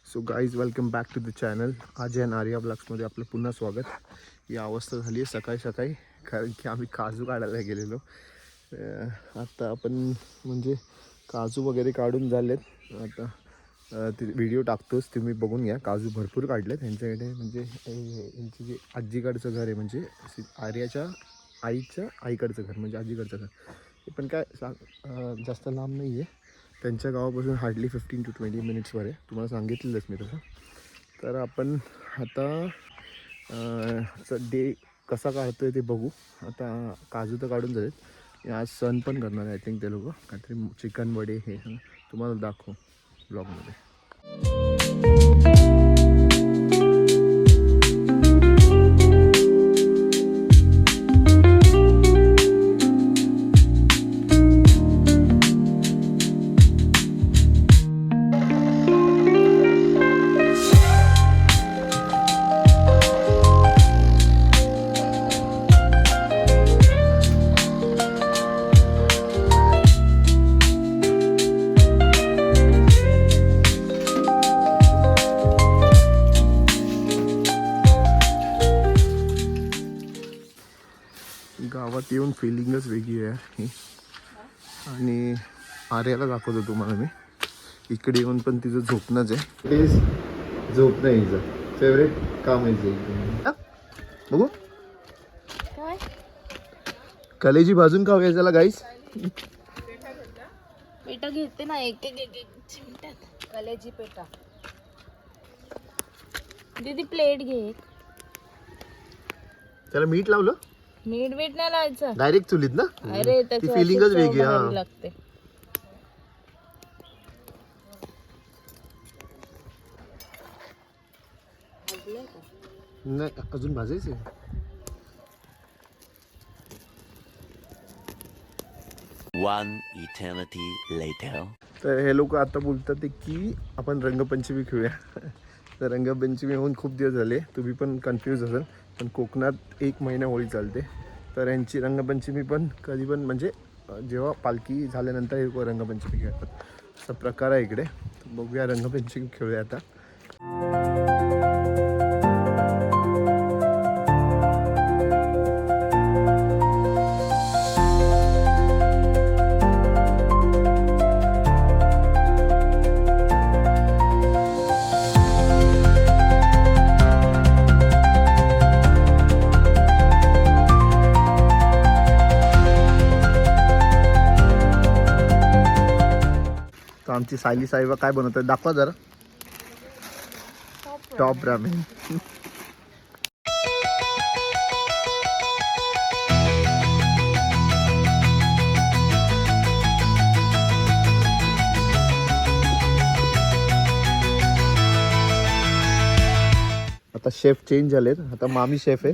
So guys welcome back to the channel. Ajay आणि आर्या ब्लॉग्समध्ये आपलं पुन्हा स्वागत. ही अवस्था झाली आहे सकाळी सकाळी, कारण की आम्ही काजू काढायला गेलेलो. आता आपण म्हणजे काजू वगैरे काढून झालेत. आता ते व्हिडिओ टाकतोच, तुम्ही बघून घ्या. काजू भरपूर काढलेत त्यांच्याकडे. म्हणजे यांची जे आजीकडचं घर आहे, म्हणजे आर्याच्या आईकडचं घर, म्हणजे आजीकडचं घर. हे पण काय जास्त लांब नाही आहे. त्यांच्या गावापासून हार्डली 15 to 20 मिनिट्सवर आहे. तुम्हाला सांगितलेलंच मी तसं. तर आपण आता डे कसा काढतो आहे ते बघू. आता काजू तर काढून झालेत. आज सण पण करणार आहे आय थिंक ते लोक. काहीतरी चिकन वडे हे तुम्हाला दाखवू ब्लॉगमध्ये. गावात येऊन फिलिंगच वेगळी आहे ही. आणि आर्याला दाखवतो तुम्हाला मी. इकडे येऊन पण तिचं झोपणंच आहे. प्लीज झोप नाही, हिचं फेवरेट काम आहे. बघू कलेजी भाजून खाऊया त्याला गाईस. पेटा घेते ना, एक चिमट्यात कलेजी पेटा. दीदी प्लेट घे. त्याला मीठ लावलं, मीठ बीट नाही लावायचं, डायरेक्ट चुलीत ना. अरे ती फिलिंगच वेगळी. हा लागते. नाही अजून भाजायचं. One eternity later. तर हे लोक आता बोलतात की आपण रंगपंचमी खेळूया. तर रंगपंचमी होऊन खूप दिवस झाले. तुम्ही पण कन्फ्यूज असाल, पण कोकणात 1 महिना होळी चालते. तर यांची रंगपंचमी पण कधी पण, म्हणजे जेव्हा पालखी झाल्यानंतर हे रंगपंचमी खेळतात. असा प्रकार आहे इकडे. बघूया रंगपंचमी खेळूया आता. आमची सायली साहेबा काय बनवतात दाखवा जरा. Top ramen. आता शेफ चेंज झालेत. आता मामी शेफ आहे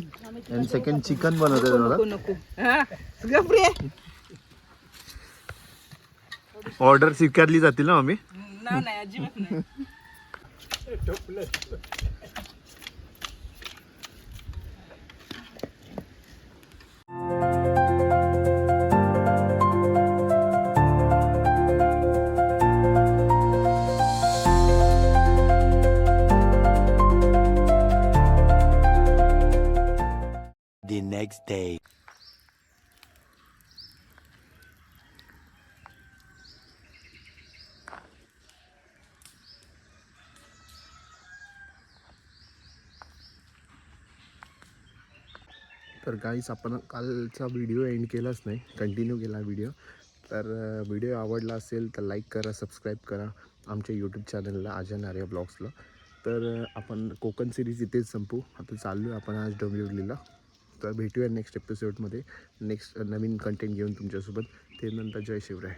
आणि सेकंड चिकन बनवतात. ऑर्डर स्वीकारली जातील ना मामी. नाही अजिबात नाही. The next day. तर गाईस आपण कालचा व्हिडिओ एंड केलाच नाही, कंटिन्यू केला व्हिडिओ. तर व्हिडिओ आवडला असेल तर लाईक करा, सबस्क्राईब करा आमच्या यूट्यूब चॅनलला अजय आणि आर्या ब्लॉग्सला. तर आपण कोकण सिरीज इथेच संपू. आता चाललो आहे आपण आज डोंबिवलीला. तर भेटूया नेक्स्ट एपिसोडमध्ये नेक्स्ट नवीन कंटेंट घेऊन तुमच्यासोबत. ते नंतर जय शिवराय.